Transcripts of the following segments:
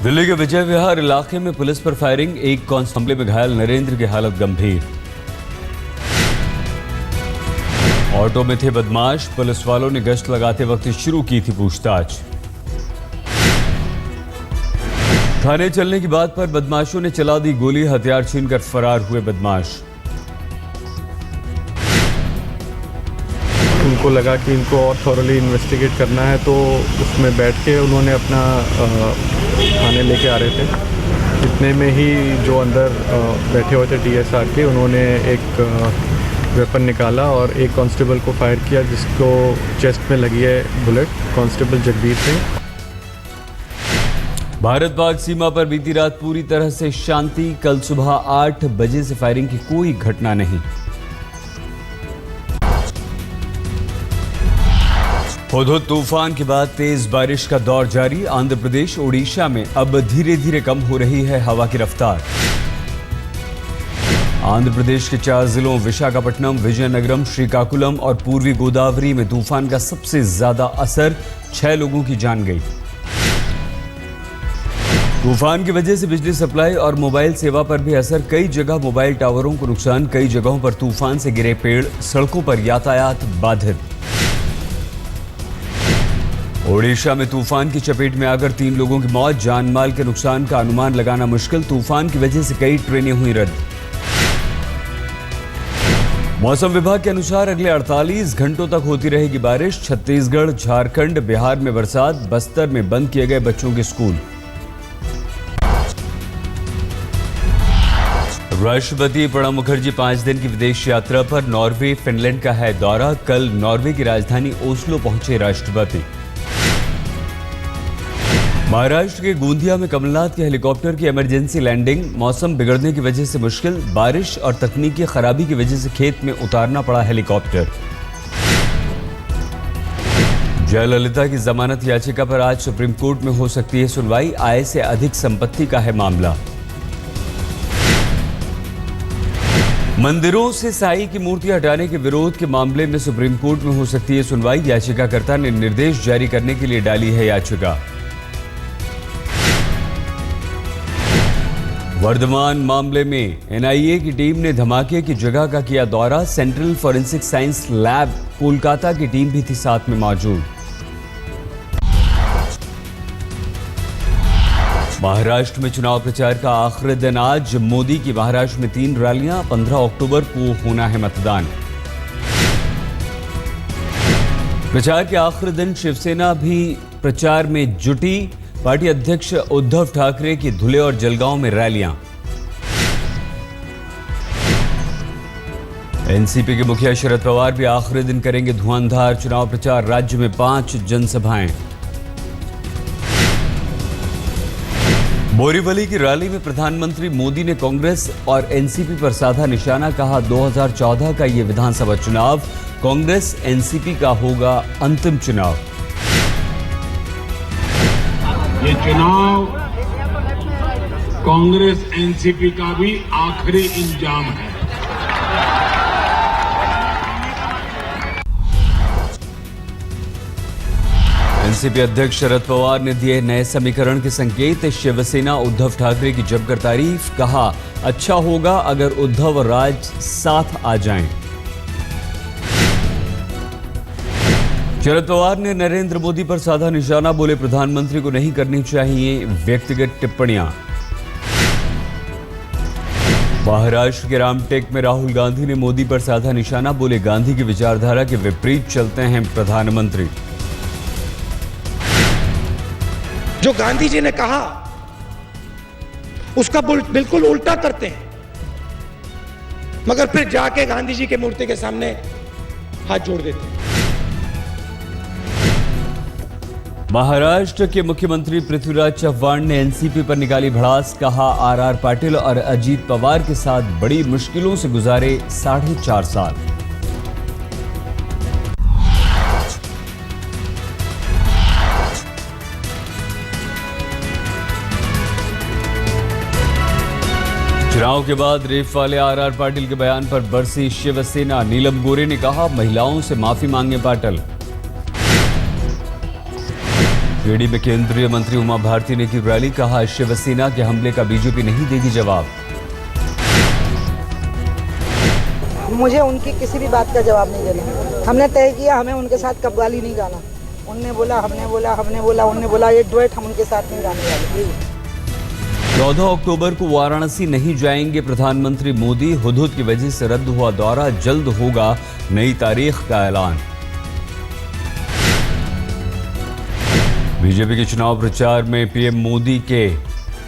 दिल्ली के विजय विहार इलाके में पुलिस पर फायरिंग, एक कांस्टेबल में घायल नरेंद्र की हालत गंभीर। ऑटो में थे बदमाश, पुलिस वालों ने गश्त लगाते वक्त शुरू की थी पूछताछ। थाने चलने की बात पर बदमाशों ने चला दी गोली, हथियार छीनकर फरार हुए बदमाश। उनको लगा कि इनको और थॉरली इन्वेस्टिगेट करना है, तो उसमें बैठ के उन्होंने अपना थाने लेके आ रहे थे। इतने में ही जो अंदर बैठे हुए थे टीएसआर के, उन्होंने एक वेपन निकाला और एक कांस्टेबल को फायर किया, जिसको चेस्ट में लगी है बुलेट। कांस्टेबल जगबीर सिंह। भारत पाक सीमा पर बीती रात पूरी तरह से शांति। कल सुबह 8 बजे से फायरिंग की कोई घटना नहीं। हुदहुद तूफान के बाद तेज बारिश का दौर जारी। आंध्र प्रदेश, ओडिशा में अब धीरे धीरे कम हो रही है हवा की रफ्तार। आंध्र प्रदेश के 4 जिलों विशाखापट्टनम, विजयनगरम, श्रीकाकुलम और पूर्वी गोदावरी में तूफान का सबसे ज्यादा असर, 6 लोगों की जान गई। तूफान की वजह से बिजली सप्लाई और मोबाइल सेवा पर भी असर। कई जगह मोबाइल टावरों को नुकसान, कई जगहों पर तूफान से गिरे पेड़, सड़कों पर यातायात बाधित। ओडिशा में तूफान की चपेट में आकर 3 लोगों की मौत, जान माल के नुकसान का अनुमान लगाना मुश्किल। तूफान की वजह से कई ट्रेनें हुई रद्द। मौसम विभाग के अनुसार अगले 48 घंटों तक होती रहेगी बारिश। छत्तीसगढ़, झारखंड, बिहार में बरसात। बस्तर में बंद किए गए बच्चों के स्कूल। राष्ट्रपति प्रणब मुखर्जी 5 दिन की विदेश यात्रा पर। नॉर्वे, फिनलैंड का है दौरा। कल नॉर्वे की राजधानी ओस्लो पहुंचे राष्ट्रपति। महाराष्ट्र के गोंदिया में कमलनाथ के हेलीकॉप्टर की इमरजेंसी लैंडिंग। मौसम बिगड़ने की वजह से मुश्किल, बारिश और तकनीकी खराबी की वजह से खेत में उतारना पड़ा हेलीकॉप्टर। जयललिता की जमानत याचिका पर आज सुप्रीम कोर्ट में हो सकती है सुनवाई। आय से अधिक संपत्ति का है मामला। मंदिरों से साईं की मूर्ति हटाने के विरोध के मामले में सुप्रीम कोर्ट में हो सकती है सुनवाई। याचिकाकर्ता ने निर्देश जारी करने के लिए डाली है याचिका। वर्धमान मामले में एनआईए की टीम ने धमाके की जगह का किया दौरा। Central forensic science lab, Kolkata की टीम भी थी साथ में मौजूद। महाराष्ट्र में चुनाव प्रचार का आखिरी दिन आज। मोदी की महाराष्ट्र में 3 रैलियां। 15 अक्टूबर को होना है मतदान। प्रचार के आखिरी दिन शिवसेना भी प्रचार में जुटी। पार्टी अध्यक्ष उद्धव ठाकरे की धुले और जलगांव में रैलियां। एनसीपी के मुखिया शरद पवार भी आखिरी दिन करेंगे धुआंधार चुनाव प्रचार। राज्य में 5 जनसभाएं। बोरीवली की रैली में प्रधानमंत्री मोदी ने कांग्रेस और एनसीपी पर साधा निशाना। कहा 2014 का ये विधानसभा चुनाव कांग्रेस एनसीपी का होगा अंतिम चुनाव। ये चुनाव कांग्रेस एनसीपी का भी आखिरी इंजाम है। एनसीपी अध्यक्ष शरद पवार ने दिए नए समीकरण के संकेत। शिवसेना उद्धव ठाकरे की जमकर तारीफ। कहा अच्छा होगा अगर उद्धव और राज साथ आ जाएं। शरद पवार ने नरेंद्र मोदी पर साधा निशाना। बोले प्रधानमंत्री को नहीं करनी चाहिए व्यक्तिगत टिप्पणियां। महाराष्ट्र के रामटेक में राहुल गांधी ने मोदी पर साधा निशाना। बोले गांधी की विचारधारा के विपरीत चलते हैं प्रधानमंत्री। जो गांधी जी ने कहा उसका बिल्कुल उल्टा करते हैं, मगर फिर जाके गांधी जी के मूर्ति के सामने हाथ जोड़ देते हैं। महाराष्ट्र के मुख्यमंत्री पृथ्वीराज चव्हाण ने एनसीपी पर निकाली भड़ास। कहा आरआर पाटिल और अजीत पवार के साथ बड़ी मुश्किलों से गुजारे 4.5 साल। चुनाव के बाद रेप वाले आरआर पाटिल के बयान पर बरसी शिवसेना। नीलम गोरे ने कहा महिलाओं से माफी मांगे पाटिल। बेड़ी में केंद्रीय मंत्री उमा भारती ने की रैली, कहा शिवसेना के हमले का बीजेपी नहीं देगी जवाब। मुझे उनकी किसी भी बात का जवाब नहीं देना। हमने तय किया हमें उनके साथ कव्वाली नहीं गाना। उनने बोला, हमने बोला, उनने बोला, ये डुएट हम उनके साथ नहीं गाने वाले। 14 अक्टूबर को वाराणसी नहीं जाएंगे प्रधानमंत्री मोदी, हुदहुद की वजह से रद्द हुआ दौरा, जल्द होगा नई तारीख का ऐलान। बीजेपी के चुनाव प्रचार में पीएम मोदी के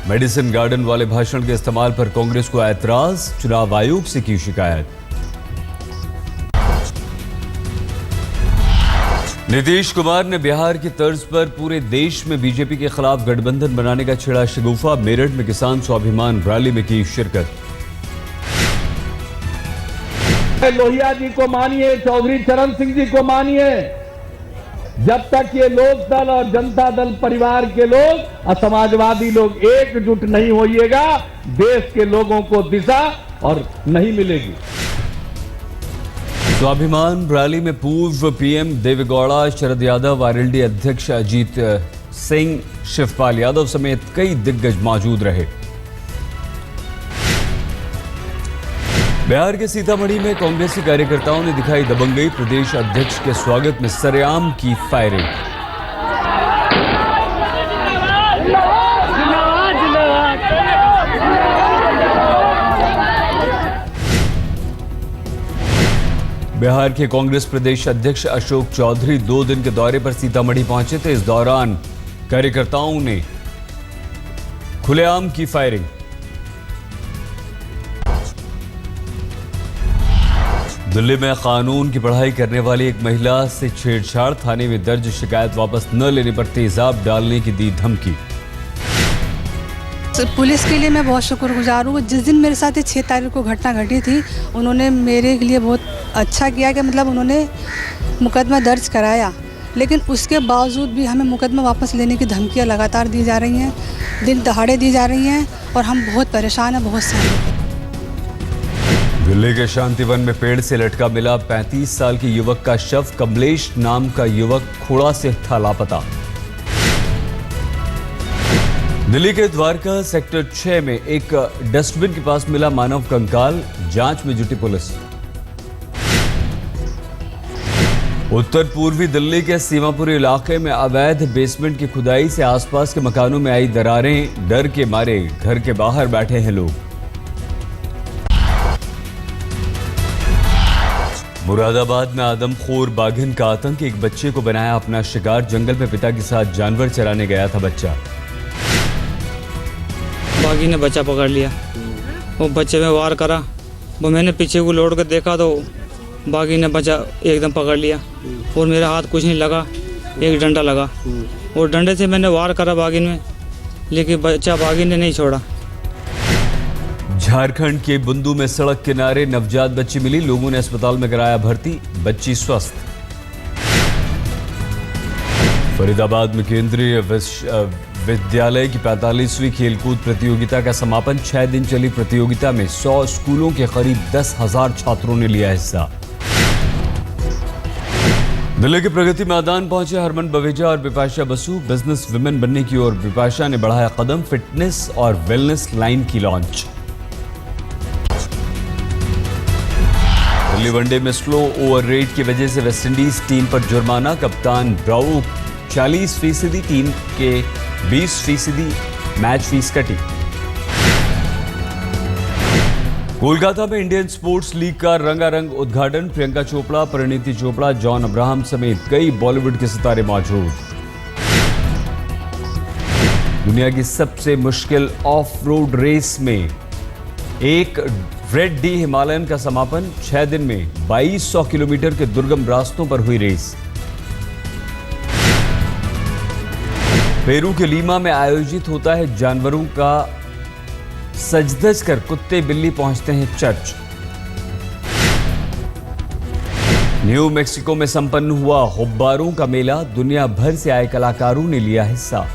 मेडिसिन गार्डन वाले भाषण के इस्तेमाल पर कांग्रेस को ऐतराज, चुनाव आयोग से की शिकायत। नीतीश कुमार ने बिहार की तर्ज पर पूरे देश में बीजेपी के खिलाफ गठबंधन बनाने का छेड़ा शगुफा, मेरठ में किसान स्वाभिमान रैली में की शिरकत। लोहिया जी को मानिए, चौधरी चरण सिंह जी को मानिए, जब तक ये लोक दल और जनता दल परिवार के लोग और समाजवादी लोग एकजुट नहीं होइएगा, देश के लोगों को दिशा और नहीं मिलेगी। स्वाभिमान रैली में पूर्व पीएम देवेगौड़ा, शरद यादव, आरएलडी अध्यक्ष अजीत सिंह, शिवपाल यादव समेत कई दिग्गज मौजूद रहे। बिहार के सीतामढ़ी में कांग्रेसी कार्यकर्ताओं ने दिखाई दबंगई, प्रदेश अध्यक्ष के स्वागत में सरेआम की फायरिंग। बिहार के कांग्रेस प्रदेश अध्यक्ष अशोक चौधरी 2 दिन के दौरे पर सीतामढ़ी पहुंचे थे। इस दौरान कार्यकर्ताओं ने खुलेआम की फायरिंग। दिल्ली में कानून की पढ़ाई करने वाली एक महिला से छेड़छाड़, थाने में दर्ज शिकायत वापस न लेने पर तेजाब डालने की दी धमकी। पुलिस के लिए मैं बहुत शुक्रगुजार हूँ। जिस दिन मेरे साथ 6 तारीख को घटना घटी थी, उन्होंने मेरे लिए बहुत अच्छा किया कि मतलब उन्होंने मुकदमा दर्ज कराया, लेकिन उसके बावजूद भी हमें मुकदमा वापस लेने की धमकियाँ लगातार दी जा रही हैं, दिन दहाड़े दी जा रही हैं और हम बहुत परेशान हैं, बहुत सारे। दिल्ली के शांतिवन में पेड़ से लटका मिला 35 साल के युवक का शव, कमलेश नाम का युवक खोड़ा से था लापता। दिल्ली के द्वारका सेक्टर 6 में एक डस्टबिन के पास मिला मानव कंकाल, जांच में जुटी पुलिस। उत्तर पूर्वी दिल्ली के सीमापुरी इलाके में अवैध बेसमेंट की खुदाई से आसपास के मकानों में आई दरारें, डर के मारे घर के बाहर बैठे हैं लोग। मुरादाबाद में आदमखोर बाघिन का आतंक, एक बच्चे को बनाया अपना शिकार, जंगल में पिता के साथ जानवर चराने गया था बच्चा। बागी ने बच्चा पकड़ लिया, वो बच्चे में वार करा, वो मैंने पीछे को लौट कर देखा तो बागी ने बच्चा एकदम पकड़ लिया और मेरा हाथ कुछ नहीं लगा, एक डंडा लगा और डंडे से मैंने वार करा बागी में, लेकिन बच्चा बागी ने नहीं छोड़ा। झारखंड के बुंदू में सड़क किनारे नवजात बच्ची मिली, लोगों ने अस्पताल में कराया भर्ती, बच्ची स्वस्थ। फरीदाबाद में केंद्रीय विद्यालय की 45वीं खेलकूद प्रतियोगिता का समापन, 6 दिन चली प्रतियोगिता में 100 स्कूलों के करीब 10,000 छात्रों ने लिया हिस्सा। दिल्ली के प्रगति मैदान पहुंचे हरमन बवेजा और बिपाशा बसु, बिजनेस विमेन बनने की ओर बिपाशा ने बढ़ाया कदम, फिटनेस और वेलनेस लाइन की लॉन्च। दिल्ली वनडे में स्लो ओवर रेट की वजह से वेस्टइंडीज टीम पर जुर्माना, कप्तान ब्रावो 40%, टीम के 20% मैच फीस कटी। कोलकाता में इंडियन स्पोर्ट्स लीग का रंगारंग उद्घाटन, प्रियंका चोपड़ा, परिणीति चोपड़ा, जॉन अब्राहम समेत कई बॉलीवुड के सितारे मौजूद। दुनिया की सबसे मुश्किल ऑफ रोड रेस में एक रेड डी हिमालयन का समापन, 6 दिन में 2200 किलोमीटर के दुर्गम रास्तों पर हुई रेस। पेरू के लीमा में आयोजित होता है जानवरों का सजधज कर कुत्ते बिल्ली पहुंचते हैं चर्च। न्यू मैक्सिको में संपन्न हुआ हुब्बारों का मेला, दुनिया भर से आए कलाकारों ने लिया हिस्सा।